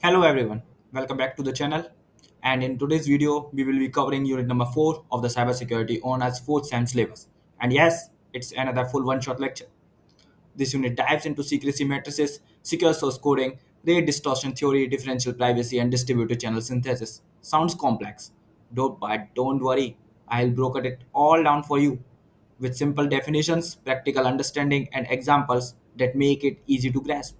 Hello everyone, welcome back to the channel. And in today's video, we will be covering unit number 4 of the cybersecurity on as 4th SAM syllabus. And yes, it's another full one-shot lecture. This unit dives into secrecy matrices, secure source coding, rate distortion theory, differential privacy, and distributed channel synthesis. Sounds complex, but don't worry, I'll broker it all down for you with simple definitions, practical understanding, and examples that make it easy to grasp.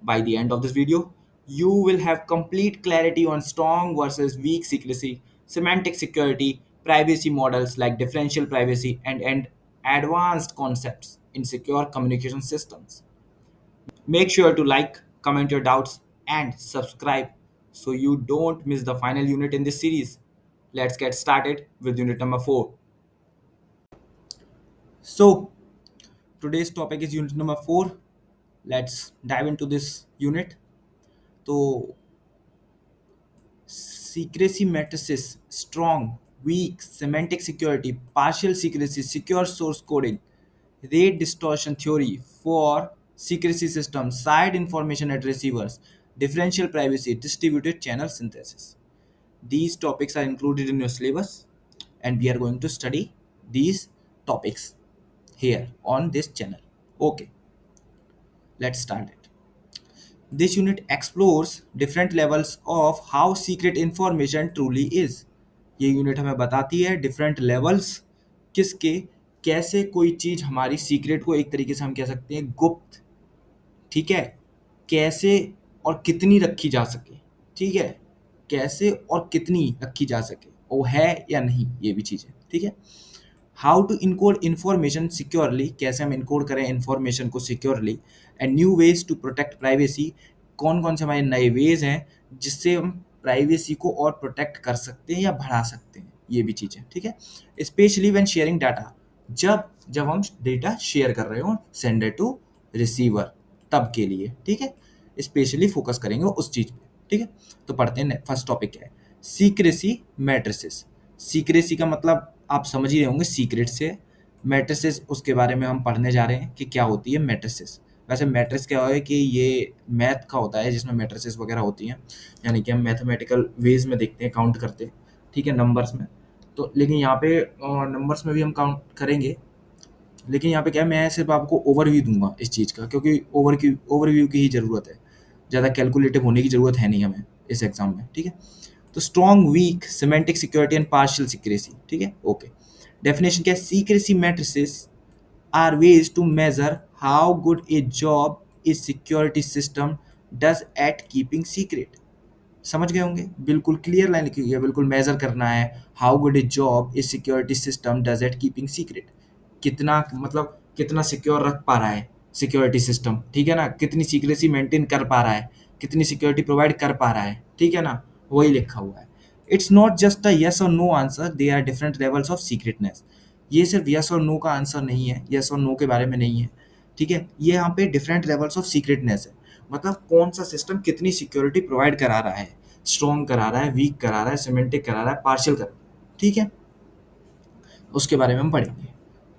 By the end of this video, you will have complete clarity on strong versus weak secrecy, semantic security, privacy models like differential privacy, and advanced concepts in secure communication systems. Make sure to like, comment your doubts, and subscribe so you don't miss the final unit in this series. Let's get started with unit number 4. So, today's topic is unit number 4. Let's dive into this unit. So, secrecy matrices, strong, weak, semantic security, partial secrecy, secure source coding, rate distortion theory for secrecy systems, side information at receivers, differential privacy, distributed channel synthesis. These topics are included in your syllabus, and we are going to study these topics here on this channel. Okay, let's start it. This unit explores different levels of how secret information truly is. ये unit हमें बताती है different levels किसके कैसे कोई चीज़ हमारी secret को एक तरीके से हम कह सकते हैं गुप्त, ठीक है, कैसे और कितनी रखी जा सके, ठीक है, कैसे और कितनी रखी जा सके, वो है या नहीं, ये भी चीज़ है, ठीक है। How to encode information securely, कैसे हम इनकोड करें इंफॉर्मेशन को securely, and new ways to protect privacy, कौन कौन से हमारे नए वेज हैं जिससे हम प्राइवेसी को और प्रोटेक्ट कर सकते हैं या बढ़ा सकते हैं, ये भी चीज़ है, ठीक है। स्पेशली व्हेन शेयरिंग डाटा, जब जब हम डेटा शेयर कर रहे हो सेंडर टू रिसीवर, तब के लिए, ठीक है, स्पेशली फोकस करेंगे उस चीज़ पे, ठीक है। तो पढ़ते हैं, फर्स्ट टॉपिक क्या है, सीक्रेसी मैट्रिसेस। सीक्रेसी का मतलब आप समझ ही रहे होंगे, सीक्रेट से, मैट्रिसेस उसके बारे में हम पढ़ने जा रहे हैं कि क्या होती है मैट्रिसेस। वैसे मैट्रिक्स क्या है कि ये मैथ का होता है जिसमें मैट्रिसेस वगैरह होती हैं, यानी कि हम मैथमेटिकल वेज में देखते हैं, काउंट करते हैं, ठीक है, नंबर्स में। तो लेकिन यहाँ पे नंबर्स में भी हम काउंट करेंगे, लेकिन यहाँ पे क्या है, मैं सिर्फ आपको ओवरव्यू दूंगा इस चीज़ का, क्योंकि ओवरव्यू की ही ज़रूरत है, ज़्यादा कैलकुलेटिव होने की ज़रूरत है नहीं हमें इस एग्जाम में, ठीक है। तो strong, weak, semantic security and partial secrecy, ठीक है, ओके। डेफिनेशन क्या है, secrecy matrices are ways to measure how good a job a security system does at keeping secret. समझ गए होंगे, बिल्कुल क्लियर लाइन लिखी हुई है, बिल्कुल मेजर करना है how good a job a security system does at keeping secret, कितना मतलब कितना सिक्योर रख पा रहा है सिक्योरिटी सिस्टम, ठीक है ना, कितनी सीक्रेसी मेंटेन कर पा रहा है, कितनी सिक्योरिटी प्रोवाइड कर पा रहा है, ठीक है ना, वही लिखा हुआ है। It's not just a yes or no answer, there are different levels of secretness. ये सिर्फ यस और नो का आंसर नहीं है, यस और नो के बारे में नहीं है, ठीक है, ये यहाँ पे डिफरेंट लेवल्स ऑफ सीक्रेटनेस है, मतलब कौन सा सिस्टम कितनी सिक्योरिटी प्रोवाइड करा रहा है, स्ट्रॉन्ग करा रहा है, वीक करा रहा है, सिमेंटिक करा रहा है, पार्शियल करा रहा है, ठीक है, उसके बारे में हम पढ़ेंगे।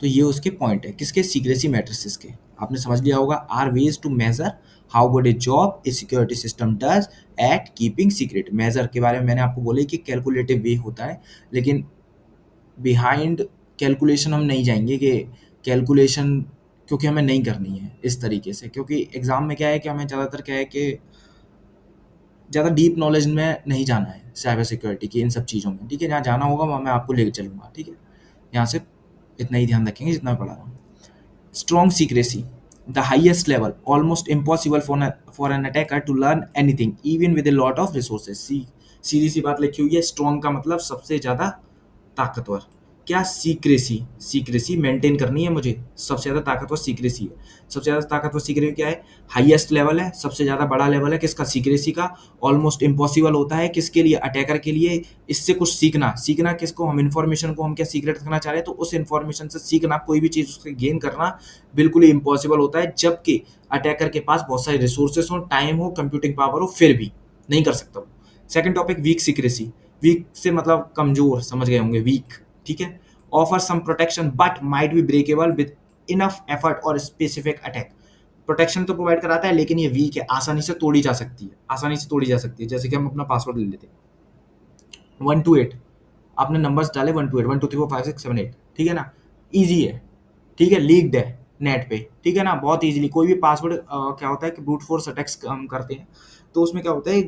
तो ये उसके पॉइंट है किसके, सीक्रेसी मैट्रिसेस के। आपने समझ लिया होगा, are ways to measure how good a job a security system does at keeping secret. Measure के बारे में मैंने आपको बोला कि कैलकुलेटिव वे होता है, लेकिन बिहाइंड कैलकुलेशन हम नहीं जाएंगे कि कैलकुलेशन, क्योंकि हमें नहीं करनी है इस तरीके से, क्योंकि एग्जाम में क्या है कि हमें ज़्यादातर क्या है कि ज़्यादा डीप नॉलेज में नहीं जाना है साइबर सिक्योरिटी की इन सब चीज़ों में, ठीक है। जहाँ जाना होगा वहाँ मैं आपको लेकर चलूँगा, ठीक है। यहाँ से इतना ही ध्यान रखेंगे जितना मैं पढ़ा रहा हूँ। Strong secrecy, the highest level, almost impossible for an attacker to learn anything even with a lot of resources. सीधी सी बात लिखी हुई है, स्ट्रॉन्ग का मतलब सबसे ज़्यादा ताकतवर। क्या, सीक्रेसी, सीक्रेसी मेंटेन करनी है मुझे, सबसे ज़्यादा ताकतवर सीक्रेसी है। सबसे ज़्यादा ताकतवर सीक्रेसी क्या है, हाईएस्ट लेवल है, सबसे ज़्यादा बड़ा लेवल है किसका, सीक्रेसी का। ऑलमोस्ट इम्पॉसिबल होता है किसके लिए, अटैकर के लिए, इससे कुछ सीखना, सीखना किसको, हम इन्फॉर्मेशन को हम क्या सीक्रेट रखना चाह रहे हैं, तो उस इन्फॉर्मेशन से सीखना, कोई भी चीज़ उससे गेन करना बिल्कुल ही इम्पॉसिबल होता है, जबकि अटैकर के पास बहुत सारे रिसोर्सेस हो, टाइम हो, कंप्यूटिंग पावर हो, फिर भी नहीं कर सकता वो। Second topic, weak secrecy. Weak से मतलब कमजोर, समझ गए होंगे, वीक, ठीक है। Offer some protection but might be breakable with enough effort और स्पेसिफिक अटैक। प्रोटेक्शन तो प्रोवाइड कराता है लेकिन ये वीक है, आसानी से तोड़ी जा सकती है, आसानी से तोड़ी जा सकती है। जैसे कि हम अपना पासवर्ड ले लेते हैं 128, आपने नंबर्स डाले 128 1 2 3 4 5 6 7 8, ठीक है ना, ईजी है, ठीक है, लीक्ड है नेट पे, ठीक है ना, बहुत इजीली कोई भी पासवर्ड क्या होता है कि ब्रूट फोर्स अटैक्स हम करते हैं तो उसमें क्या होता है,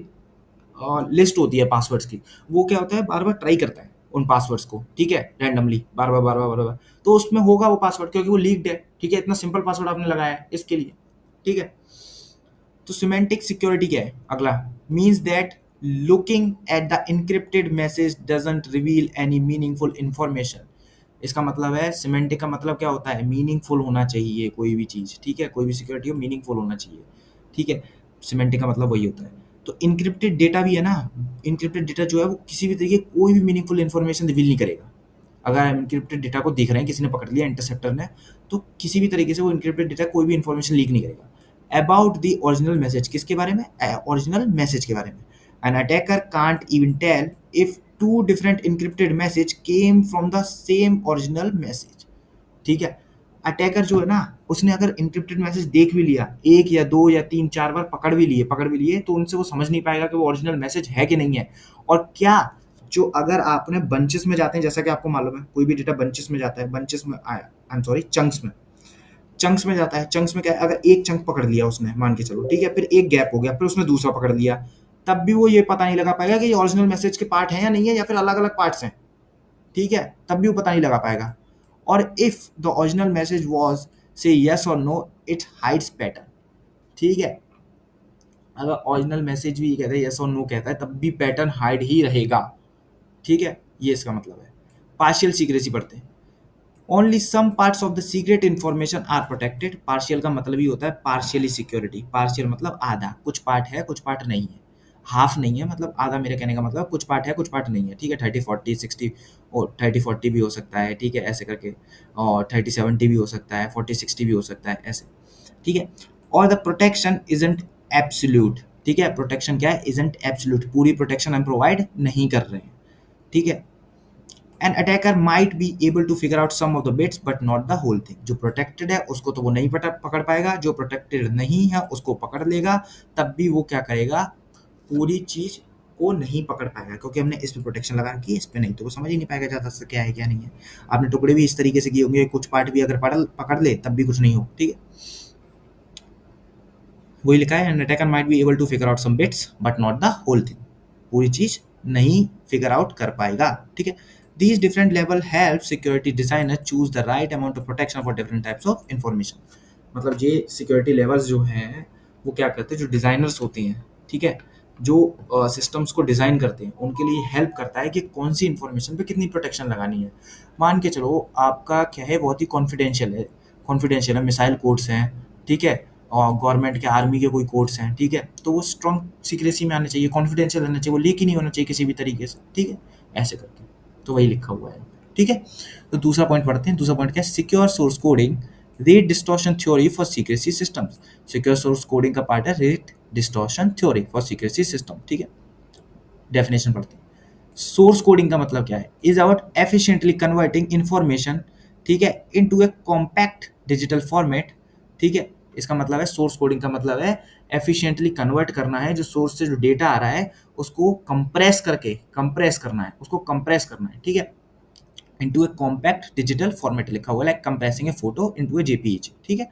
लिस्ट होती है पासवर्ड्स की, वो क्या होता है बार बार ट्राई करता है उन पासवर्ड्स को, ठीक है, रैंडमली बार बार, तो उसमें होगा वो पासवर्ड क्योंकि वो लीक्ड है, ठीक है, इतना सिंपल पासवर्ड आपने लगाया है इसके लिए, ठीक है। तो सिमेंटिक सिक्योरिटी क्या है अगला, means that looking at the encrypted message doesn't reveal any meaningful information. इसका मतलब है सिमेंटिक का मतलब क्या होता है, मीनिंगफुल होना चाहिए कोई भी चीज़, ठीक है, कोई भी सिक्योरिटी हो मीनिंगफुल होना चाहिए, ठीक है, सिमेंटिक का मतलब वही होता है। तो इनक्रिप्टेड डेटा भी है ना, इनक्रिप्टेड डेटा जो है वो किसी भी तरीके कोई भी मीनिंगफुल इन्फॉर्मेशन रिवील नहीं करेगा। अगर हम इनक्रिप्टेड डेटा को देख रहे हैं, किसी ने पकड़ लिया इंटरसेप्टर ने, तो किसी भी तरीके से वो इनक्रिप्टेड डेटा कोई भी इन्फॉर्मेशन लीक नहीं करेगा। अबाउट द ओरिजिनल मैसेज, किसके बारे में, ओरिजिनल मैसेज के बारे में। An attacker can't even tell if two different encrypted message came from the same original message, ठीक है। अटैकर जो है ना, उसने अगर इनक्रिप्टेड मैसेज देख भी लिया, एक या दो या तीन चार बार पकड़ भी लिए तो उनसे वो समझ नहीं पाएगा कि वो ओरिजिनल मैसेज है कि नहीं है। और क्या, जो अगर आपने बंचेस में जाते हैं, जैसा कि आपको मालूम है कोई भी डेटा बंचेस में जाता है, बंचेस में आई एम सॉरी चंक्स में जाता है। चंक्स में क्या है, अगर एक चंक पकड़ लिया उसने, मान के चलो, ठीक है, फिर एक गैप हो गया, फिर उसने दूसरा पकड़ लिया, तब भी वो ये पता नहीं लगा पाएगा कि ये ओरिजिनल मैसेज के पार्ट हैं या नहीं है, या फिर अलग अलग पार्ट्स हैं, ठीक है, तब भी वो पता नहीं लगा पाएगा। और if the original message was से yes or no, it hides pattern, ठीक है, अगर ओरिजिनल मैसेज भी कहता है यस और नो कहता है तब भी पैटर्न हाइड ही रहेगा, ठीक है, ये इसका मतलब है। पार्शियल सीक्रेसी पढ़ते हैं, only some parts of the secret information are protected. Partial का मतलब ही होता है पार्शियली सिक्योरिटी, पार्शियल मतलब आधा, कुछ पार्ट है कुछ पार्ट नहीं है, हाफ नहीं है, मतलब आधा, मेरे कहने का मतलब कुछ पार्ट है कुछ पार्ट नहीं है, ठीक है, 30 40 60 और 30 40 भी हो सकता है, ठीक है, ऐसे करके, और 30 70 भी हो सकता है, 40 60 भी हो सकता है, ऐसे, ठीक है। और द प्रोटेक्शन इजंट एब्सोल्यूट, ठीक है, प्रोटेक्शन क्या है, इजंट एब्सोल्यूट, पूरी प्रोटेक्शन हम प्रोवाइड नहीं कर रहे हैं, ठीक है। An attacker might be able to figure out some of the bits but not the whole thing. जो प्रोटेक्टेड है उसको तो वो नहीं पकड़ पाएगा, जो प्रोटेक्टेड नहीं है उसको पकड़ लेगा, तब भी वो क्या करेगा, पूरी चीज को नहीं पकड़ पाएगा, क्योंकि हमने इस पे प्रोटेक्शन लगा रखी है, इस पे नहीं, तो वो समझ ही नहीं पाएगा ज़्यादा से क्या है क्या नहीं है। आपने टुकड़े भी इस तरीके से किए होंगे, कुछ पार्ट भी अगर पकड़ ले तब भी कुछ नहीं हो, ठीक है, वही लिखा है, an attacker might be able to figure out some bits but not the whole thing, पूरी चीज नहीं फिगर आउट कर पाएगा, ठीक है। These different level help security designer choose the right amount of protection for different types of information। मतलब ये security levels जो हैं वो क्या करते हैं, जो डिज़ाइनर्स होते हैं, ठीक है, जो सिस्टम्स को डिज़ाइन करते हैं उनके लिए हेल्प करता है कि कौन सी इन्फॉर्मेशन पे कितनी प्रोटेक्शन लगानी है। मान के चलो आपका क्या है, बहुत ही कॉन्फिडेंशियल है, मिसाइल कोड्स हैं, ठीक है, और गवर्नमेंट के आर्मी के कोई कोड्स हैं, ठीक है, तो वो स्ट्रॉन्ग सीक्रेसी में आने चाहिए, कॉन्फिडेंशियल रहना चाहिए, वो लीक ही नहीं होना चाहिए किसी भी तरीके से, ठीक है, ऐसे करके, तो वही लिखा हुआ है, ठीक है। तो दूसरा पॉइंट पढ़ते हैं, दूसरा पॉइंट क्या है, secure source coding rate distortion theory for secrecy systems. Secure source coding का पार्ट है rate distortion theory for secrecy system, ठीक है। डेफिनेशन पढ़ते हैं, सोर्स कोडिंग का मतलब क्या है, is about efficiently converting information, ठीक है, इनटू ए कॉम्पैक्ट डिजिटल फॉर्मेट, ठीक है। इसका मतलब है सोर्स कोडिंग का मतलब है एफिशिएंटली कन्वर्ट करना है, जो सोर्स से जो डेटा आ रहा है उसको कंप्रेस करना है, उसको कंप्रेस करना है, ठीक है, इनटू ए कॉम्पैक्ट डिजिटल फॉर्मेट लिखा हुआ है, लाइक कंप्रेसिंग ए फोटो इनटू ए जेपीईजी, ठीक है।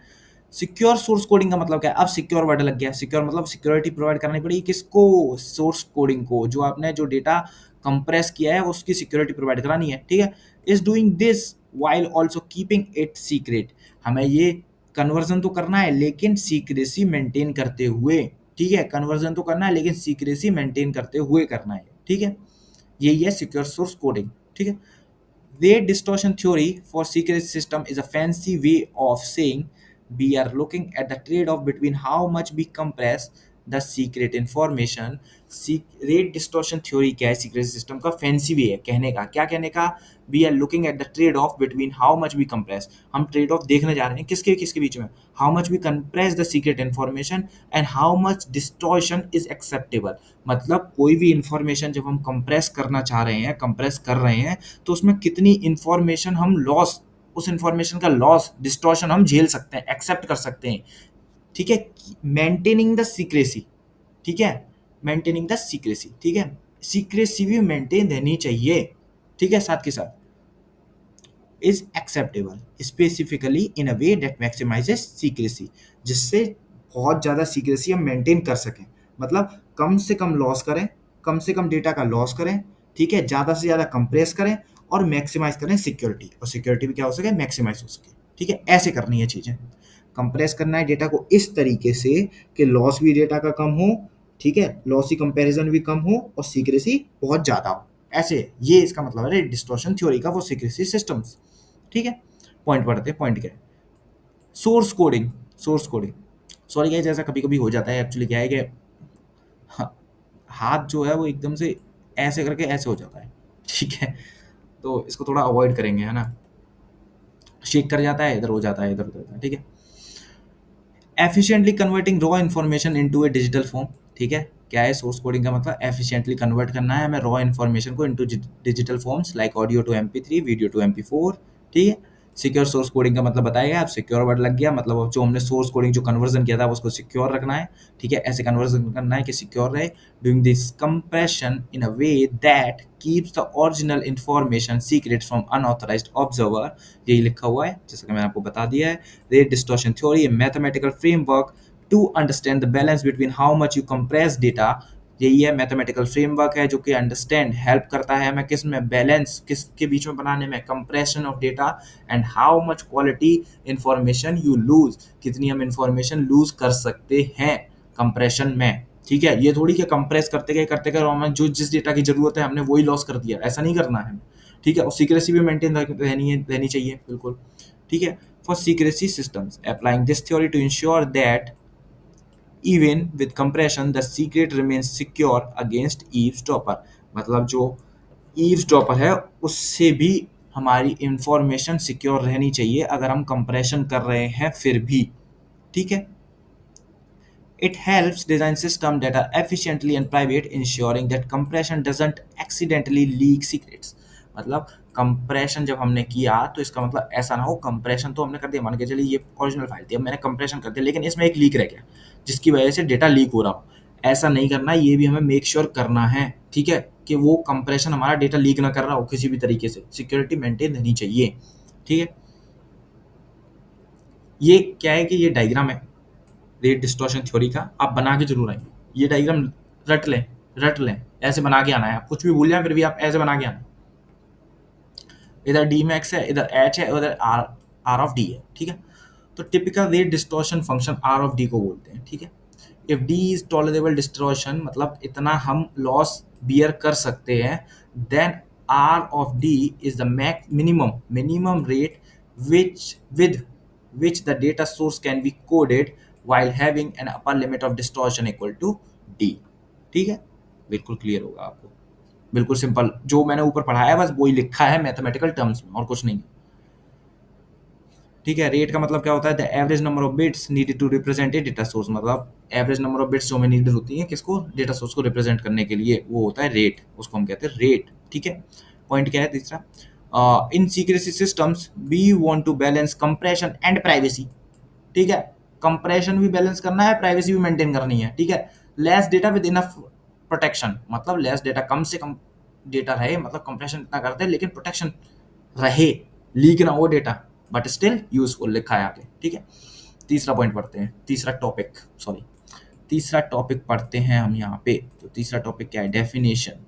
सिक्योर सोर्स कोडिंग का मतलब क्या है, अब सिक्योर वर्ड लग गया, सिक्योर मतलब सिक्योरिटी प्रोवाइड करनी पड़ेगी किसको, सोर्स कोडिंग को, जो आपने जो डेटा कंप्रेस किया है उसकी सिक्योरिटी प्रोवाइड करानी है, ठीक है। Is doing this while also keeping it secret, हमें ये कन्वर्जन तो करना है लेकिन सीक्रेसी मेंटेन करते हुए, ठीक है, कन्वर्जन तो करना है लेकिन सीक्रेसी मेंटेन करते हुए करना है, ठीक है, यही है सिक्योर सोर्स कोडिंग, ठीक है। Rate distortion theory for secret system is a fancy way of saying we are looking at the trade-off between how much we compress the secret information। Rate distortion theory क्या है, secret system का fancy way है कहने का, क्या कहने का, we are looking at the trade off between how much we compress, हम ट्रेड ऑफ देखने जा रहे हैं किसके किसके बीच में, how much we compress the secret information and how much distortion is acceptable. मतलब कोई भी इंफॉर्मेशन जब हम कंप्रेस करना चाह रहे हैं, कंप्रेस कर रहे हैं, तो उसमें कितनी इंफॉर्मेशन हम लॉस, उस इंफॉर्मेशन का लॉस डिस्टॉर्शन हम झेल सकते हैं, एक्सेप्ट कर सकते हैं, ठीक है, मेंटेनिंग द सीक्रेसी, ठीक है, मेंटेनिंग द सीक्रेसी, ठीक है, सीक्रेसी भी मेंटेन रहनी चाहिए, ठीक है, साथ के साथ is acceptable specifically in a way that maximises secrecy, जिससे बहुत ज़्यादा सीक्रेसी हम मेंटेन कर सकें, मतलब कम से कम लॉस करें, कम से कम डेटा का लॉस करें, ठीक है, ज़्यादा से ज़्यादा कंप्रेस करें और मैक्सिमाइज करें सिक्योरिटी, और सिक्योरिटी भी क्या हो सके, मैक्सिमाइज हो सके, ठीक है, ऐसे करनी है चीज़ें, कंप्रेस करना है डेटा को इस तरीके से कि लॉस भी डेटा का कम हो, ठीक है, लॉसी कंपैरिजन भी कम हो और सीक्रेसी बहुत ज़्यादा हो, ऐसे, ये इसका मतलब है डिस्टॉर्शन थ्योरी का वो सीक्रेसी सिस्टम्स, ठीक है। पॉइंट पढ़ते हैं, पॉइंट क्या है, source coding, source coding, sorry guys ऐसा कभी कभी हो जाता है, एक्चुअली क्या है कि हा- हाथ जो है वो एकदम से ऐसे करके ऐसे हो जाता है, ठीक है, तो इसको थोड़ा अवॉइड करेंगे, है ना, शेक कर जाता है, इधर हो जाता है, इधर हो जाता है, ठीक है। Efficiently converting raw information into a digital form, ठीक है, क्या है सोर्स कोडिंग का मतलब, एफिशिएंटली कन्वर्ट करना है हमें रॉ इन्फॉर्मेशन को into digital forms like audio to MP3, video to MP4, ठीक है। सिक्योर सोर्स कोडिंग का मतलब बताएगा, आप सिक्योर वर्ड लग गया, मतलब अब जो हमने सोर्स कोडिंग जो कन्वर्जन किया था उसको सिक्योर रखना है, ठीक है, ऐसे कन्वर्जन करना है कि सिक्योर रहे, doing this compression in a way that keeps the original information secret from unauthorised observer, यही लिखा हुआ है जैसा कि मैंने आपको बता दिया है। Rate distortion theory, a mathematical framework to understand the balance between how much you compress data, यही है मैथमेटिकल फ्रेमवर्क है जो कि अंडरस्टैंड हेल्प करता है हमें किस में, बैलेंस किसके बीच में बनाने में, compression of data and how much quality information you lose, कितनी हम इंफॉर्मेशन लूज कर सकते हैं कंप्रेशन में, ठीक है, ये थोड़ी कि कंप्रेस करते गए और हमें जो जिस डेटा की जरूरत है हमने वही लॉस कर दिया, ऐसा नहीं करना है, ठीक है, और सीक्रेसी भी मेंटेन रहनी चाहिए बिल्कुल, ठीक है। For secrecy systems, applying this theory to ensure that even with compression, the secret remains secure against eavesdropper, मतलब जो eavesdropper है उससे भी हमारी इंफॉर्मेशन सिक्योर रहनी चाहिए अगर हम कंप्रेशन कर रहे हैं फिर भी, ठीक है। It helps design systems that are efficiently and private, ensuring that compression doesn't accidentally leak secrets. मतलब कंप्रेशन जब हमने किया तो इसका मतलब ऐसा ना हो, कंप्रेशन तो हमने कर दिया, मान के चलिए ये ओरिजिनल फाइल थी, अब मैंने कंप्रेशन कर दिया लेकिन इसमें एक लीक रह गया जिसकी वजह से डेटा लीक हो रहा हो, ऐसा नहीं करना, ये भी हमें मेक श्योर करना है, ठीक है, कि वो कंप्रेशन हमारा डेटा लीक ना कर रहा हो किसी भी तरीके से, सिक्योरिटी मेंटेन रहनी चाहिए, ठीक है। ये क्या है कि ये डायग्राम है रेट डिस्टॉर्शन थ्योरी का, आप बना के जरूर आएंगे, ये डायग्राम रट लें, रट लें, ऐसे बना के आना है, आप कुछ भी भूल जाए फिर भी आप ऐसे बना के आना है, इधर डी मैक्स है, इधर एच है, उधर आर, आर ऑफ डी है, ठीक है। तो typical rate distortion function R of D को बोलते हैं, ठीक है। If D is tolerable distortion, मतलब इतना हम लॉस बियर कर सकते हैं, then R of D is the minimum rate which with which the data source can be coded while having an upper limit of distortion equal to d, ठीक है, बिल्कुल clear होगा आपको, बिल्कुल सिंपल, जो मैंने ऊपर पढ़ाया बस वही लिखा है मैथमेटिकल टर्म्स में और कुछ नहीं, ठीक है। रेट का मतलब क्या होता है, the average number of bits needed to represent a data source, मतलब एवरेज नंबर ऑफ बिट्स जो हमें नीडेड होती है किसको, डेटा सोर्स को रिप्रेजेंट करने के लिए, वो होता है रेट, उसको हम कहते हैं रेट, ठीक है। पॉइंट क्या है तीसरा, in secrecy systems we want to balance compression and privacy, ठीक है, कंप्रेशन भी बैलेंस करना है, प्राइवेसी भी मेंटेन करनी है, ठीक है। Less data with enough protection, मतलब लेस डेटा, कम से कम डेटा रहे, मतलब कंप्रेशन इतना करते हैं लेकिन प्रोटेक्शन रहे, लीक ना हो डेटा, बट स्टिल यूजफुल लिखा है आगे, ठीक है। तीसरा पॉइंट पढ़ते हैं, तीसरा टॉपिक, सॉरी तीसरा टॉपिक पढ़ते हैं हम यहाँ पे, तो तीसरा टॉपिक क्या है, डेफिनेशन,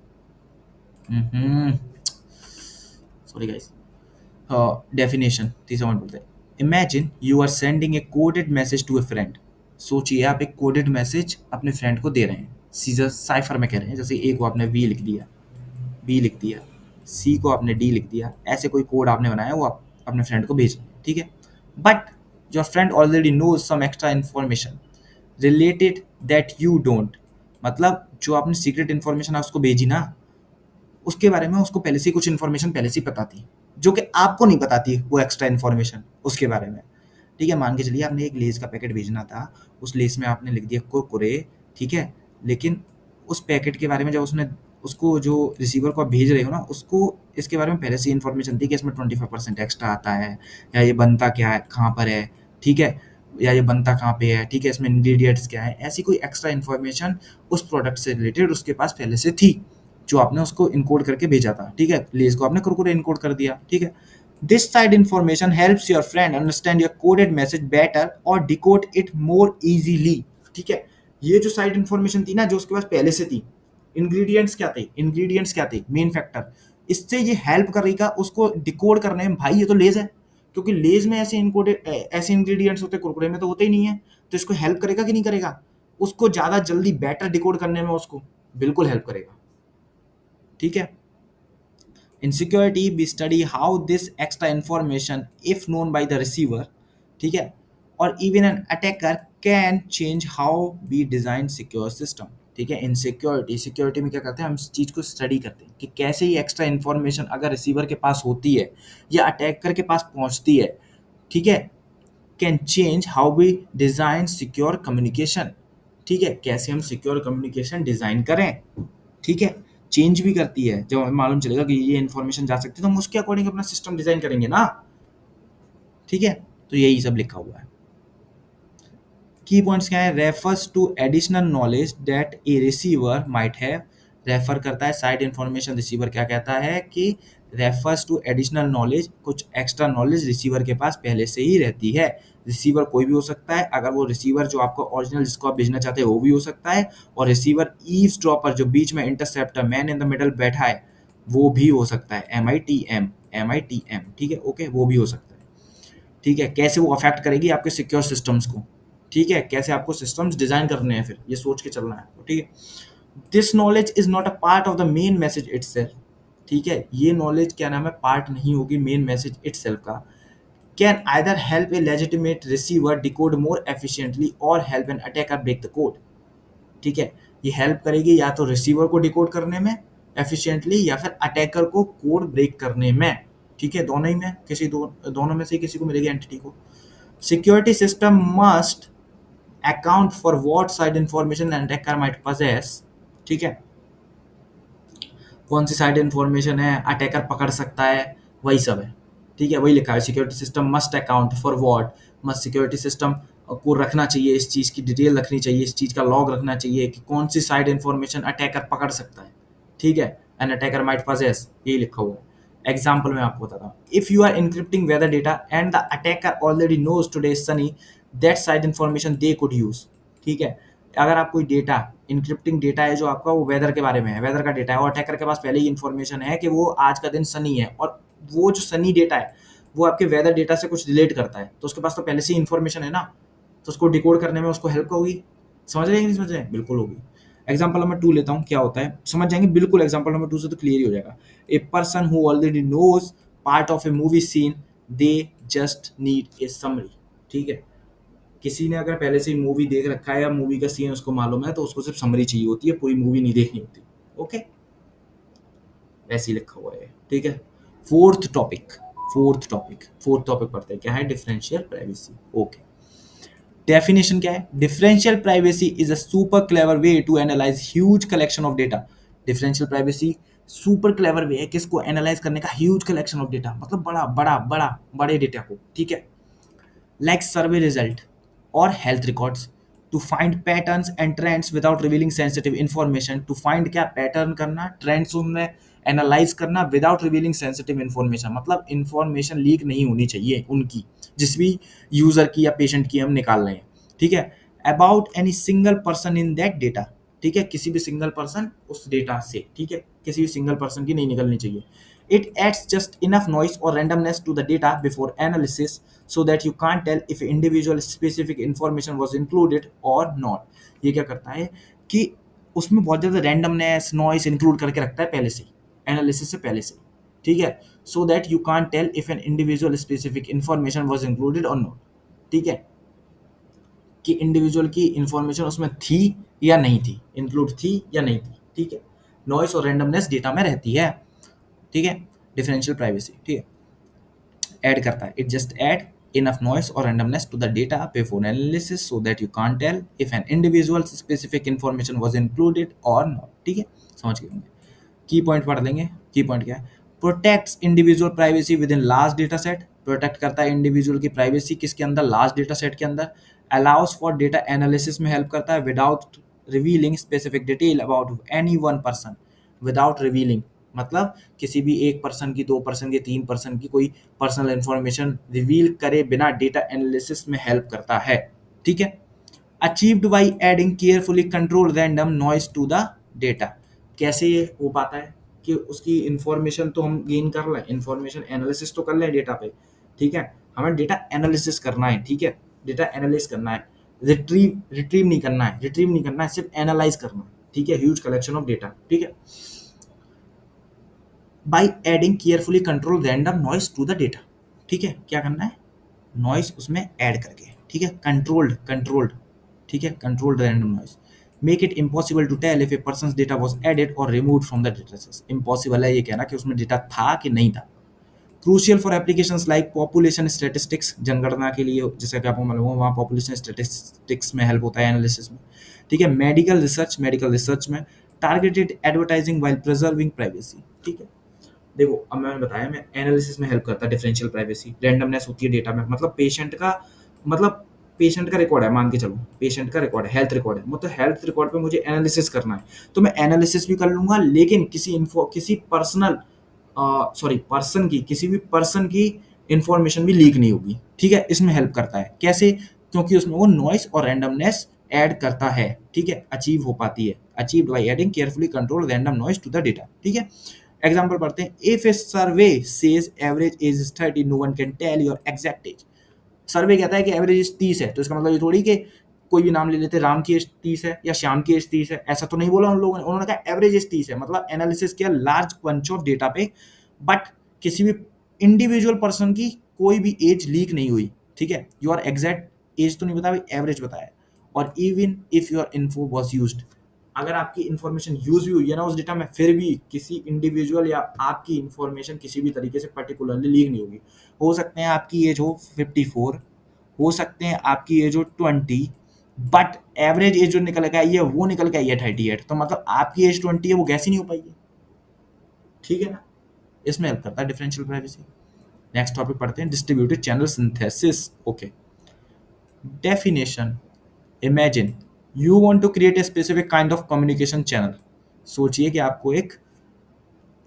सॉरी गाइस, डेफिनेशन, तीसरा पॉइंट पढ़ते हैं। Imagine you are sending a coded message to a friend, सोचिए आप एक कोडेड मैसेज अपने फ्रेंड को दे रहे हैं, सीजर साइफर में कह रहे हैं, जैसे ए को आपने वी लिख दिया, बी लिख दिया, सी को आपने डी लिख दिया, ऐसे कोई कोड आपने बनाया वो आप अपने फ्रेंड को भेज रहे हैं, ठीक है। But your friend already knows some extra information related that you don't, मतलब जो आपने सीक्रेट इन्फॉर्मेशन उसको भेजी ना, उसके बारे में उसको पहले से ही कुछ इन्फॉर्मेशन पहले से ही पता थी जो कि आपको नहीं पता थी, वो एक्स्ट्रा इन्फॉर्मेशन उसके बारे में, ठीक है। मान के चलिए आपने एक लेस का पैकेट भेजना था, उस लेस में आपने लिख दिया कुरकुरे, ठीक है, लेकिन उस पैकेट के बारे में जब उसने उसको जो रिसीवर को आप भेज रहे हो ना, उसको इसके बारे में पहले से इन्फॉर्मेशन थी कि इसमें 25% एक्स्ट्रा आता है, या ये बनता क्या है, कहाँ पर है, ठीक है। या ये बनता कहाँ पे है, ठीक है, इसमें इंग्रेडिएंट्स क्या है, ऐसी कोई एक्स्ट्रा इन्फॉर्मेशन उस प्रोडक्ट से रिलेटेड उसके पास पहले से थी, जो आपने उसको इनकोड करके भेजा था, ठीक है, लेस को आपने कुरकुरे इनकोड कर दिया, ठीक है। This side information helps your friend understand your coded message better और डिकोड इट मोर इजीली, ठीक है। ये जो साइड इन्फॉर्मेशन थी ना, जो उसके पास पहले से थी, इंग्रेडिएंट्स क्या थे, मेन फैक्टर, इससे ये हेल्प करेगा उसको डिकोड करने में। भाई ये तो लेज है, क्योंकि लेज में ऐसे इनकोडेड ऐसे इंग्रेडिएंट्स होते, कुरकुरे में तो होते ही नहीं है, तो इसको हेल्प करेगा कि नहीं करेगा, उसको ज्यादा जल्दी बेटर डिकोड करने में उसको बिल्कुल हेल्प करेगा, ठीक है। In security, we study how this extra information, if known by the receiver, ठीक है, और even an attacker can change how we design secure system, ठीक है। इन सिक्योरिटी में क्या करते हैं, हम इस चीज़ को स्टडी करते हैं कि कैसे ये एक्स्ट्रा इन्फॉर्मेशन अगर रिसीवर के पास होती है या अटैकर के पास पहुंचती है, ठीक है, can change how we design secure communication, ठीक है, कैसे हम सिक्योर कम्युनिकेशन डिज़ाइन करें, ठीक है, चेंज भी करती है। जब हमें मालूम चलेगा कि ये इन्फॉर्मेशन जा सकती है, तो हम उसके अकॉर्डिंग अपना सिस्टम डिजाइन करेंगे ना, ठीक है। तो यही सब लिखा हुआ है। की पॉइंट्स क्या है, refers to additional knowledge that a receiver might have, refer करता है साइड इन्फॉर्मेशन, रिसीवर क्या कहता है कि रेफर्स टू एडिशनल नॉलेज, कुछ एक्स्ट्रा नॉलेज रिसीवर के पास पहले से ही रहती है। रिसीवर कोई भी हो सकता है, अगर वो रिसीवर जो आपको ओरिजिनल जिसको आप भेजना चाहते हैं वो भी हो सकता है, और रिसीवर ईव्सड्रॉपर जो बीच में interceptor man in the middle बैठा है वो भी हो सकता है, MITM, ठीक है, ओके, वो भी हो सकता है, ठीक है। कैसे वो अफेक्ट करेगी आपके सिक्योर सिस्टम्स को, ठीक है, कैसे आपको सिस्टम्स डिजाइन करने हैं, फिर ये सोच के चलना है, ठीक है। This knowledge is not a part of the main message itself, ठीक है, ये नॉलेज क्या नाम है, पार्ट नहीं होगी मेन मैसेज इटसेल्फ का। Can either help a legitimate receiver decode more efficiently or help an attacker break the code, ठीक है। ये हेल्प करेगी या तो रिसीवर को डिकोड करने में एफिशिएंटली या फिर अटैकर को कोड ब्रेक करने में, ठीक है, दोनों ही में, दोनों में से किसी को मिलेगी एंटिटी को। Security system must account for what side information N attacker might possess, ठीक है, कौन सी साइड इन्फॉर्मेशन है अटैकर पकड़ सकता है, वही सब है, ठीक है, वही लिखा है। Security system must account for what, must, security system को रखना चाहिए, इस चीज़ की डिटेल रखनी चाहिए, इस चीज़ का लॉग रखना चाहिए कि कौन सी साइड इन्फॉर्मेशन अटैकर पकड़ सकता है, ठीक है, एन अटैकर माइट possess, यही लिखा हुआ है। एग्जाम्पल मैं आपको बताता हूँ, if you are encrypting weather data and the attacker already knows today is sunny, that side information they could use, ठीक है। अगर आप कोई डेटा, इनक्रिप्टिंग डेटा है जो आपका, वो वेदर के बारे में है, वेदर का डेटा है, और अटैकर के पास पहले ही इन्फॉर्मेशन है कि वो आज का दिन सनी है, और वो जो सनी डेटा है वो आपके वेदर डेटा से कुछ रिलेट करता है, तो उसके पास तो पहले से ही इन्फॉर्मेशन है ना, तो उसको डिकोड करने में उसको हेल्प होगी। समझ रहे हैं कि नहीं समझ रहे हैं, बिल्कुल होगी। एग्जाम्पल नंबर 2 लेता हूँ, क्या होता है समझ जाएंगे बिल्कुल, एग्जाम्पल नंबर 2 से तो क्लियर ही हो जाएगा। A person who already knows part of a movie scene, they just need a summary, ठीक है। किसी ने अगर पहले से ही मूवी देख रखा है या मूवी का सीन उसको मालूम है, तो उसको सिर्फ समरी चाहिए होती है, पूरी मूवी नहीं देखनी होती, ओके, ऐसे ही लिखा हुआ है, ठीक है। फोर्थ टॉपिक पढ़ते हैं, क्या है, डिफरेंशियल प्राइवेसी, ओके। डेफिनेशन क्या है, differential privacy is a super clever way to analyse huge collection of data. Differential privacy super clever way है किसको एनालाइज करने का, ह्यूज कलेक्शन ऑफ डेटा, मतलब बड़े डेटा को, ठीक है, like survey result or health records, to find patterns and trends without revealing sensitive information, to find क्या पैटर्न करना, ट्रेंड्स उनमें एनालाइज करना विदाउट रिवीलिंग सेंसिटिव इन्फॉर्मेशन, मतलब इन्फॉर्मेशन लीक नहीं होनी चाहिए उनकी, जिस भी यूजर की या पेशेंट की हम निकाल रहे हैं, ठीक है, about any single person in that data, ठीक है, किसी भी सिंगल पर्सन उस डेटा से, ठीक है, किसी भी सिंगल पर्सन की नहीं निकलनी चाहिए। It adds just enough noise or randomness to the data before analysis so that you can't tell if individual specific information was included or not. ये क्या करता है कि उसमें बहुत ज़्यादा रैंडमनेस नॉइस इंक्लूड करके रखता है पहले से, एनालिसिस से पहले से, ठीक है, so that you can't tell if an individual specific information was included और नॉट, ठीक है, कि इंडिविजुअल की इंफॉर्मेशन उसमें थी या नहीं थी, इंक्लूड थी या नहीं थी, ठीक है। नॉइस और रैंडमनेस डेटा में रहती है, ठीक है। डिफरेंशियल प्राइवेसी, ठीक है, ऐड करता है, it just add enough noise or randomness to the data before analysis so that you can't tell if an individual specific information was included or not, ठीक है, समझ गए होंगे। की पॉइंट पढ़ लेंगे, की पॉइंट क्या है, protects individual privacy with in large data set, protect करता है इंडिविजुअल की प्राइवेसी किसके अंदर, लार्ज डेटा सेट के अंदर। अलाउस फॉर डेटा एनालिसिस में हेल्प करता है without revealing specific detail about any one person, without revealing मतलब किसी भी एक पर्सन की, दो पर्सन की, तीन पर्सन की कोई पर्सनल इंफॉर्मेशन रिवील करे बिना डेटा एनालिसिस में हेल्प करता है। ठीक है। Achieved by adding carefully control random noise to the data. कैसे ये हो पाता है कि उसकी इंफॉर्मेशन तो हम गेन कर लें, इंफॉर्मेशन एनालिसिस तो कर लें डेटा पे, ठीक है, हमें डेटा एनालिसिस करना है, ठीक है, डेटा एनालिसिस करना है, रिट्रीव नहीं करना है, सिर्फ एनालाइज करना है, ठीक है, ह्यूज कलेक्शन ऑफ डेटा, ठीक है, by adding carefully control random noise to the data. ठीक है, क्या करना है, नॉइज उसमें ऐड करके, ठीक है, कंट्रोल्ड, ठीक है, controlled random noise, make it impossible to tell if a person's data was added or removed from the dataset. Impossible है ये कहना कि उसमें डेटा था कि नहीं था। Crucial for applications like population statistics, जनगणना के लिए जैसे कि आपको मालूम हो वहाँ पॉपुलेशन स्टैटिस्टिक्स में हेल्प होता है एनालिसिस में, ठीक है, मेडिकल रिसर्च में, targeted advertising while preserving privacy. ठीक है, देखो अब मैंने बताया मैं एनालिसिस में हेल्प करता है, डिफरेंशियल प्राइवेसी, रैंडमनेस होती है डेटा में, मतलब पेशेंट का रिकॉर्ड है, मान के चलो पेशेंट का रिकॉर्ड है, हेल्थ रिकॉर्ड है, मतलब हेल्थ रिकॉर्ड पे मुझे एनालिसिस करना है तो मैं एनालिसिस भी कर लूंगा, लेकिन किसी किसी भी पर्सन की इंफॉर्मेशन भी लीक नहीं होगी। ठीक है, इसमें हेल्प करता है, कैसे, क्योंकि उसमें वो नॉइस और रैंडमनेस ऐड करता है, ठीक है, अचीव हो पाती है, achieve by adding carefully control random noise to the data. ठीक है, एग्जाम्पल पढ़ते हैं, if a survey says average age is 30 no one can tell your exact age. Survey कहता है कि एवरेज एज 30 है, तो इसका मतलब ये थोड़ी कि कोई भी नाम ले लेते, राम की एज 30 है या श्याम की एज 30 है, ऐसा तो नहीं बोला उन लोगों ने, उन्होंने कहा एवरेज एज 30 है, मतलब एनालिसिस किया लार्ज बंच ऑफ डेटा पे, बट किसी भी इंडिविजुअल पर्सन की कोई भी एज लीक नहीं हुई। ठीक है, योर एग्जैक्ट एज तो नहीं बताया भाई, एवरेज बताया। और even if your info was used, अगर आपकी इंफॉर्मेशन यूज भी हुई है ना उस डेटा में, फिर भी किसी इंडिविजुअल या आपकी इंफॉर्मेशन किसी भी तरीके से पर्टिकुलरली लीक नहीं होगी। हो सकते हैं आपकी एज हो 54, हो सकते हैं आपकी एज हो 20, बट एवरेज एज जो निकल के आई है वो निकल के आई है 38, तो मतलब आपकी एज 20 है वो गैस ही नहीं हो पाएगी। ठीक है ना, इसमें हेल्प करता है डिफरेंशियल प्राइवेसी। नेक्स्ट टॉपिक पढ़ते हैं, distributed channel synthesis. Okay, definition, imagine you want to create a specific kind of communication channel. सोचिए कि आपको एक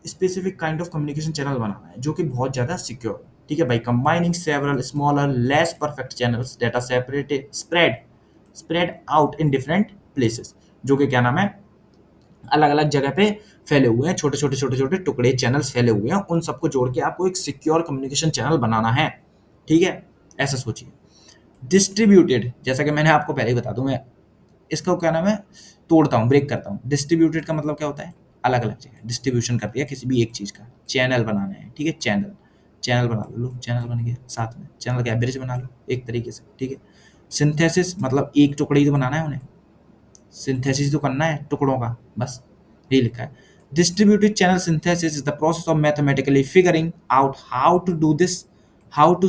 specific kind of communication channel बनाना है जो कि बहुत ज़्यादा सिक्योर है। ठीक है, by combining several smaller less perfect channels data separated spread out in different places, जो कि क्या नाम है, अलग अलग जगह पे फैले हुए हैं, छोटे छोटे टुकड़े चैनल्स फैले हुए हैं, उन सबको जोड़ के आपको एक सिक्योर कम्युनिकेशन चैनल बनाना है। ठीक है, ऐसा सोचिए। डिस्ट्रीब्यूटेड, जैसा कि मैंने आपको पहले ही बता दूं, मैं इसका क्या नाम है, तोड़ता हूँ, ब्रेक करता हूँ। डिस्ट्रीब्यूटेड का मतलब क्या होता है, अलग अलग जगह डिस्ट्रीब्यूशन कर दिया किसी भी एक चीज़ का, चैनल बनाना है। ठीक है, चैनल बना लो, चैनल बन गया, साथ में चैनल का ब्रिज बना लो एक तरीके से। ठीक है, सिंथेसिस मतलब एक टुकड़े ही तो बनाना है उन्हें, सिंथेसिस तो करना है टुकड़ों का, बस यही लिखा है। Distributed channel synthesis is the process of mathematically figuring out how to do this, how to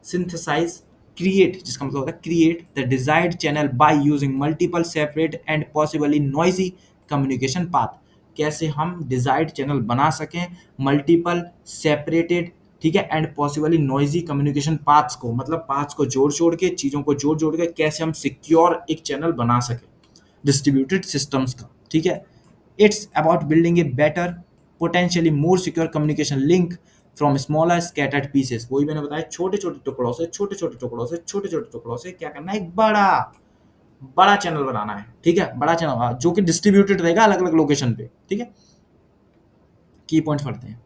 synthesize create, जिसका मतलब होता है create the desired channel by using multiple separate and possibly noisy communication path। कैसे हम desired channel बना सकें multiple separated, ठीक है, and possibly noisy communication paths को, मतलब पाथ्स को जोड़ जोड़ के, चीज़ों को जोड़ जोड़ के कैसे हम सिक्योर एक चैनल बना सकें डिस्ट्रीब्यूटेड सिस्टम्स का। ठीक है, it's about building a better potentially more secure communication link from smaller scattered pieces. वही मैंने बताया, छोटे छोटे टुकड़ों से क्या करना है, एक बड़ा चैनल बनाना है। ठीक है, बड़ा चैनल जो कि डिस्ट्रीब्यूटेड रहेगा अलग अलग लोकेशन पे। ठीक है, की पॉइंट्स पढ़ते हैं,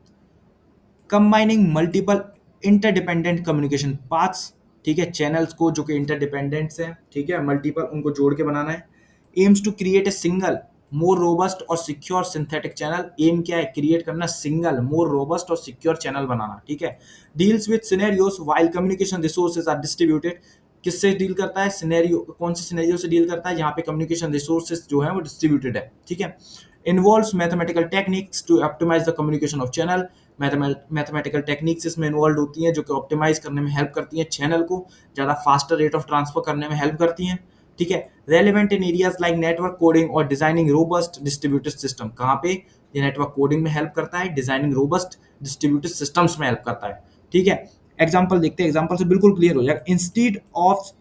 combining multiple interdependent communication paths. ठीक है, चैनल्स को जो कि इंटरडिपेंडेंट्स हैं, ठीक है, मल्टीपल उनको जोड़ के बनाना है। Aims to create a single more robust और सिक्योर सिंथेटिक चैनल। एम क्या है, क्रिएट करना सिंगल मोर रोबस्ट और सिक्योर चैनल बनाना। ठीक है, deals with scenarios while communication resources are distributed. किससे डील करता है, सिनेरियो, कौन से सिनेरियो से डील करता है, यहाँ पे कम्युनिकेशन रिसोर्सेज जो है वो डिस्ट्रीब्यूटेड है। ठीक है, involves mathematical techniques to optimise the communication of channel. Mathematical techniques इसमें इन्वॉल्व होती हैं जो कि ऑप्टिमाइज करने में हेल्प करती हैं, चैनल को ज़्यादा फास्टर रेट ऑफ ट्रांसफर करने में हेल्प करती हैं। ठीक है। Relevant in areas like network coding और डिजाइनिंग रोबस्ट डिस्ट्रीब्यूटेड सिस्टम, कहाँ पे ये नेटवर्क कोडिंग में हेल्प करता है, डिजाइनिंग रोबस्ट डिस्ट्रीब्यूटेड सिस्टम्स में हेल्प करता है। ठीक है, एग्जाम्पल देखते हैं, एग्जाम्पल से बिल्कुल क्लियर हो जाएगा। Instead of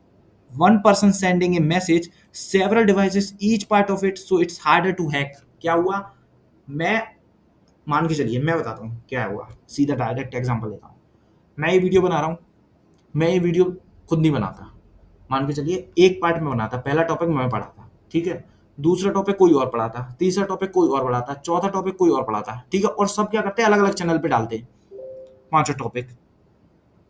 one person sending a message, several devices each part of it, so it's harder to hack। क्या हुआ, मैं मान के चलिए, मैं बताता हूँ क्या हुआ, सीधा डायरेक्ट एग्जांपल देता हूँ। मैं ये वीडियो बना रहा हूँ, मैं ये वीडियो खुद नहीं बनाता, मान के चलिए एक पार्ट में बनाता, पहला टॉपिक मैं पढ़ाता, ठीक है, दूसरा टॉपिक कोई और पढ़ाता, तीसरा टॉपिक कोई और पढ़ाता, चौथा टॉपिक कोई और पढ़ाता, ठीक है, और सब क्या करते हैं, अलग अलग चैनल पे डालते हैं पांचों टॉपिक।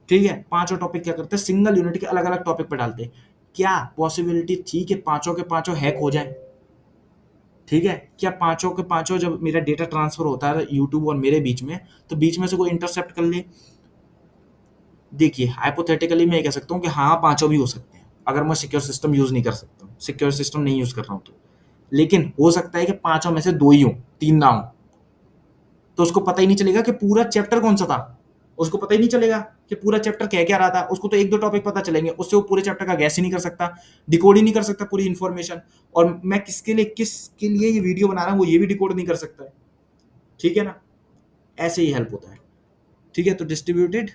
ठीक है, पांचों टॉपिक क्या करते हैं, सिंगल यूनिट के अलग अलग टॉपिक पे डालते हैं। क्या पॉसिबिलिटी थी कि पांचों के पांचों हैक हो जाए? ठीक है, क्या पांचों के पांचों जब मेरा डेटा ट्रांसफर होता है यूट्यूब और मेरे बीच में, तो बीच में से कोई इंटरसेप्ट कर ले? देखिए, हाइपोथेटिकली मैं ये कह सकता हूँ कि हाँ, पांचों भी हो सकते हैं, अगर मैं सिक्योर सिस्टम यूज नहीं कर सकता हूँ, सिक्योर सिस्टम नहीं यूज कर रहा हूँ तो। लेकिन हो सकता है कि पांचों में से दो ही हो, तीन ना हो, तो उसको पता ही नहीं चलेगा कि पूरा चैप्टर कौन सा था, उसको पता ही नहीं चलेगा कि पूरा चैप्टर कह क्या रहा था, उसको तो एक दो टॉपिक पता चलेंगे, उससे वो पूरे चैप्टर का गैस ही नहीं कर सकता, डिकोड ही नहीं कर सकता पूरी इन्फॉर्मेशन। और मैं किसके लिए ये वीडियो बना रहा हूँ वो ये भी डिकोड नहीं कर सकता है। ठीक है ना, ऐसे ही हेल्प होता है। ठीक है, तो डिस्ट्रीब्यूटेड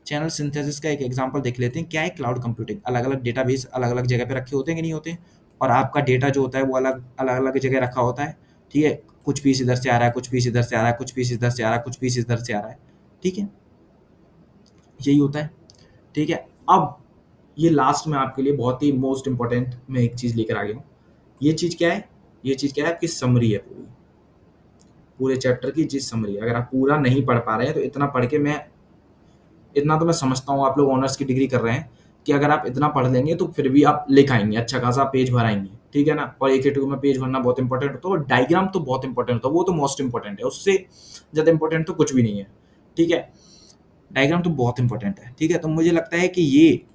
चैनल सिंथेसिस का एक एग्जांपल देख लेते हैं। क्या है क्लाउड कंप्यूटिंग? अलग अलग डेटाबेस अलग अलग जगह पे रखे होते हैं कि नहीं होते, और आपका डेटा जो होता है वो अलग अलग अलग जगह रखा होता है। ठीक है, कुछ पीस इधर से आ रहा है, कुछ पीस इधर से आ रहा है, कुछ पीस इधर से आ रहा है, कुछ पीस इधर से आ रहा है। ठीक है, यही होता है। ठीक है, अब ये लास्ट में आपके लिए बहुत ही मोस्ट इंपॉर्टेंट मैं एक चीज लेकर आ गया हूँ। ये चीज क्या है, ये चीज क्या है, आपकी समरी है पूरी, पूरे चैप्टर की चीज समरी है। अगर आप पूरा नहीं पढ़ पा रहे हैं तो इतना पढ़ के मैं, इतना तो मैं समझता हूँ आप लोग ऑनर्स की डिग्री कर रहे हैं, कि अगर आप इतना पढ़ लेंगे तो फिर भी आप लिख आएंगे, अच्छा खासा पेज भर आएंगे। ठीक है ना, और एक टू में पेज भरना बहुत इंपॉर्टेंट होता है, और डायग्राम तो बहुत इंपॉर्टेंट होता है, वो तो मोस्ट इंपॉर्टेंट है, उससे ज़्यादा इंपॉर्टेंट तो कुछ भी नहीं है। ठीक है, डायग्राम तो बहुत इंपॉर्टेंट है। ठीक है, तो मुझे लगता है कि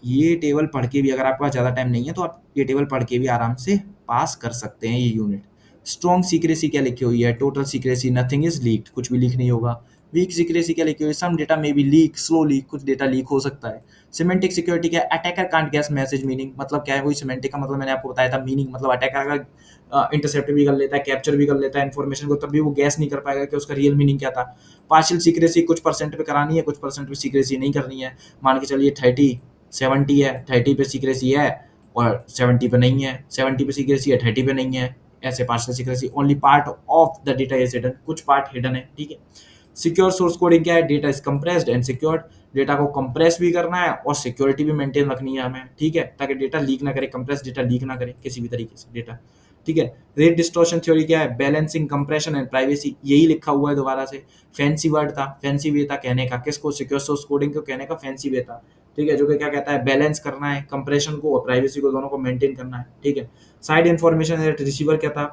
ये टेबल पढ़ के भी, अगर आपके पास ज़्यादा टाइम नहीं है तो आप ये टेबल पढ़ के भी आराम से पास कर सकते हैं ये यूनिट। स्ट्रॉन्ग सीक्रेसी क्या लिखी हुई है, total secrecy, nothing is leaked, कुछ भी लीक नहीं होगा। वीक सीक्रेसी क्या लिखी हुई है, सम डेटा में बी लीक स्लोली, कुछ डेटा लीक हो सकता है। सिमेंटिक सिक्योरिटी क्या, attacker can't gas message meaning, मतलब क्या है, वही सिमेंटिक का मतलब मैंने आपको बताया था, मीनिंग मतलब अटैकर अगर इंटरसेप्ट भी कर लेता है, कैप्चर भी कर लेता है इन्फॉर्मेशन को, तब भी वो गैस नहीं कर पाएगा कि उसका रियल मीनिंग क्या था। पार्शियल सीक्रेसी, कुछ परसेंट पे करानी है, कुछ परसेंट पे सीक्रेसी नहीं करनी है। मान के चलिए 30-70 है, 30 पे सीक्रेसी है और 70 पे नहीं है, 70 पे सीक्रेसी है, 30 पे नहीं है, ऐसे partial secrecy. Only part of the data is hidden, कुछ पार्ट हिडन है। ठीक है, सिक्योर सोर्स कोडिंग क्या है, data is compressed and secured, data को कंप्रेस भी करना है और सिक्योरिटी भी मेंटेन रखनी है हमें। ठीक है, ताकि डेटा लीक ना करे, कंप्रेस डेटा लीक ना करे किसी भी तरीके से डेटा। ठीक है, रेट डिस्टॉर्शन थ्योरी क्या है, बैलेंसिंग कंप्रेशन एंड प्राइवेसी, यही लिखा हुआ है दोबारा से, फैंसी वर्ड था, फैंसी वे था कहने का, किसको, सिक्योर सोर्स कोडिंग को कहने का फैंसी वे था। ठीक है, जो कि क्या कहता है, बैलेंस करना है कंप्रेशन को और प्राइवेसी को, दोनों को मेंटेन करना है। ठीक है, साइड इन्फॉर्मेशन एट रिसीवर क्या था,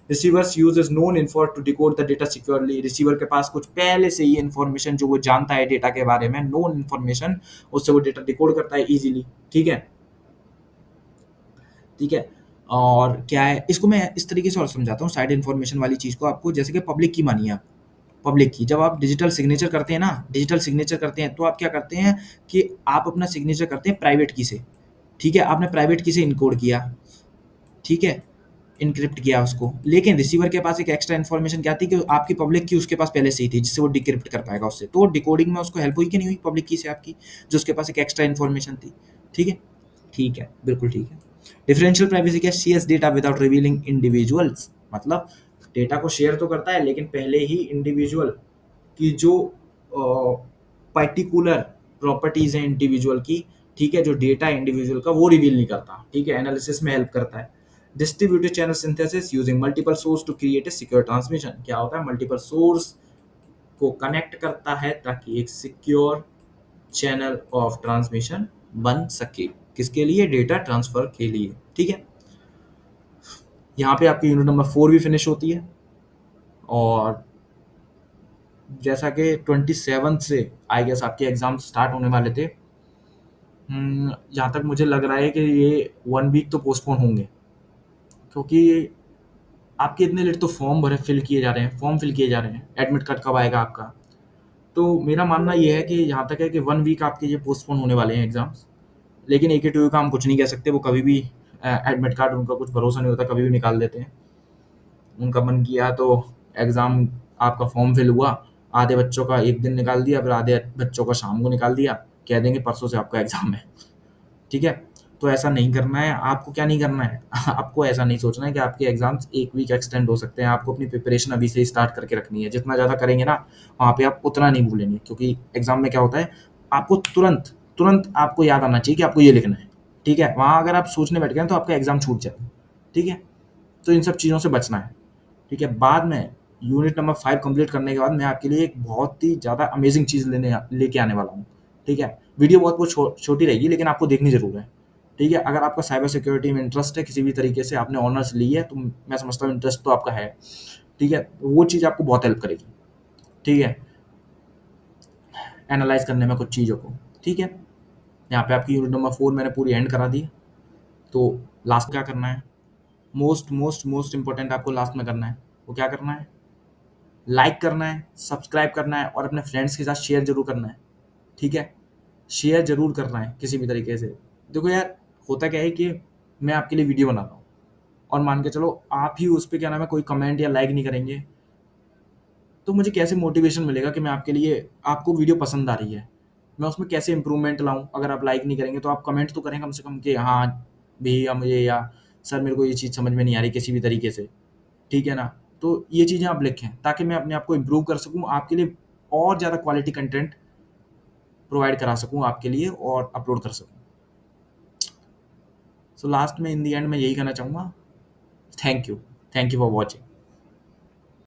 receivers uses known info to decode the data securely, receiver के पास कुछ पहले से ही इन्फॉर्मेशन जो वो जानता है डेटा के बारे में, नोन इन्फॉर्मेशन, उससे वो डेटा डिकोड करता है इजीली। ठीक है, ठीक है, और क्या है, इसको मैं इस तरीके से और समझाता हूँ साइड इन्फॉर्मेशन वाली चीज़ को आपको, जैसे कि पब्लिक की मानिए आप, पब्लिक की जब आप डिजिटल सिग्नेचर करते हैं ना, डिजिटल सिग्नेचर करते हैं तो आप क्या करते हैं कि आप अपना सिग्नेचर करते हैं प्राइवेट की से। ठीक है, आपने प्राइवेट की से इनकोड किया, ठीक है, इनक्रिप्ट किया उसको, लेकिन रिसीवर के पास एक एक्स्ट्रा इन्फॉर्मेशन क्या थी कि आपकी पब्लिक की उसके पास पहले से ही थी, जिससे वो डिक्रिप्ट कर पाएगा उससे, तो डिकोडिंग में उसको हेल्प हुई कि नहीं हुई पब्लिक की से आपकी, जो उसके पास एक एक्स्ट्रा इन्फॉर्मेशन थी। ठीक है, ठीक है, बिल्कुल ठीक है। डिफरेंशियल प्राइवेसी क्या, shares data without revealing individuals, मतलब डेटा को शेयर तो करता है लेकिन पहले ही इंडिविजुअल की जो पर्टिकुलर प्रॉपर्टीज हैं इंडिविजुअल की, ठीक है, जो डेटा है इंडिविजुअल का वो रिवील नहीं करता। ठीक है, एनालिसिस में हेल्प करता है। Distributed channel synthesis using multiple source to create a secure transmission, क्या होता है, मल्टीपल सोर्स को कनेक्ट करता है ताकि एक सिक्योर चैनल ऑफ ट्रांसमिशन बन सके, किसके लिए, डेटा ट्रांसफर के लिए। ठीक है, यहाँ पे आपकी यूनिट नंबर 4 भी फिनिश होती है, और जैसा कि 27 से आई गेस आपके एग्जाम स्टार्ट होने वाले थे, जहाँ तक मुझे लग रहा है कि ये 1 वीक तो पोस्टपोन होंगे, क्योंकि आपके इतने लेट तो फॉर्म भरे फिल किए जा रहे हैं, फॉर्म फिल किए जा रहे हैं, एडमिट कार्ड कब आएगा आपका। तो मेरा मानना ये है कि यहाँ तक है कि 1 वीक आपके ये पोस्टपोन होने वाले हैं एग्जाम्स, लेकिन AK2 का हम कुछ नहीं कह सकते, वो कभी भी एडमिट कार्ड उनका कुछ भरोसा नहीं होता, कभी भी निकाल देते हैं। उनका मन किया तो एग्ज़ाम, आपका फॉर्म फिल हुआ, आधे बच्चों का एक दिन निकाल दिया, फिर आधे बच्चों का शाम को निकाल दिया, कह देंगे परसों से आपका एग्ज़ाम है। ठीक है? तो ऐसा नहीं करना है। आपको क्या नहीं करना है? आपको ऐसा नहीं सोचना है कि आपके एग्ज़ाम्स 1 वीक एक्सटेंड हो सकते हैं। आपको अपनी प्रिपरेशन अभी से ही स्टार्ट करके रखनी है। जितना ज़्यादा करेंगे ना, वहाँ पे आप उतना नहीं भूलेंगे, क्योंकि एग्ज़ाम में क्या होता है, आपको तुरंत तुरंत आपको याद आना चाहिए कि आपको ये लिखना है। ठीक है? वहाँ अगर आप सोचने बैठ गए तो आपका एग्ज़ाम छूट जाएगा। ठीक है? तो इन सब चीज़ों से बचना है। ठीक है? बाद में यूनिट नंबर 5 कंप्लीट करने के बाद मैं आपके लिए एक बहुत ही ज़्यादा अमेज़िंग चीज़ लेके आने वाला हूँ। ठीक है? वीडियो बहुत छोटी रहेगी, लेकिन आपको देखनी ज़रूर है। ठीक है? अगर आपका साइबर सिक्योरिटी में इंटरेस्ट है, किसी भी तरीके से आपने ऑनर्स ली है, तो मैं समझता हूँ इंटरेस्ट तो आपका है। ठीक है? वो चीज़ आपको बहुत हेल्प करेगी। ठीक है? एनालाइज़ करने में कुछ चीज़ों को। ठीक है? यहाँ पे आपकी यूनिट नंबर 4 मैंने पूरी एंड करा दी। तो लास्ट क्या करना है? मोस्ट मोस्ट मोस्ट इम्पोर्टेंट आपको लास्ट में करना है। वो क्या करना है? लाइक करना है, सब्सक्राइब करना है और अपने फ्रेंड्स के साथ शेयर ज़रूर करना है। ठीक है? शेयर ज़रूर करना है किसी भी तरीके से। देखो यार, होता क्या है कि मैं आपके लिए वीडियो बना रहा हूँ और मान के चलो आप ही उस पे क्या नाम है कोई कमेंट या लाइक नहीं करेंगे, तो मुझे कैसे मोटिवेशन मिलेगा कि मैं आपके लिए, आपको वीडियो पसंद आ रही है, मैं उसमें कैसे इंप्रूवमेंट लाऊं? अगर आप लाइक नहीं करेंगे तो आप कमेंट तो करें कम से कम कि हाँ भैया मुझे, या सर मेरे को ये चीज़ समझ में नहीं आ रही किसी भी तरीके से। ठीक है ना? तो ये चीज़ें आप लिखें ताकि मैं अपने आप को इम्प्रूव कर सकूं, आपके लिए और ज़्यादा क्वालिटी कंटेंट प्रोवाइड करा सकूं आपके लिए और अपलोड कर सकूं। सो लास्ट में इन दी एंड मैं यही कहना चाहूँगा, थैंक यू फॉर वॉचिंग।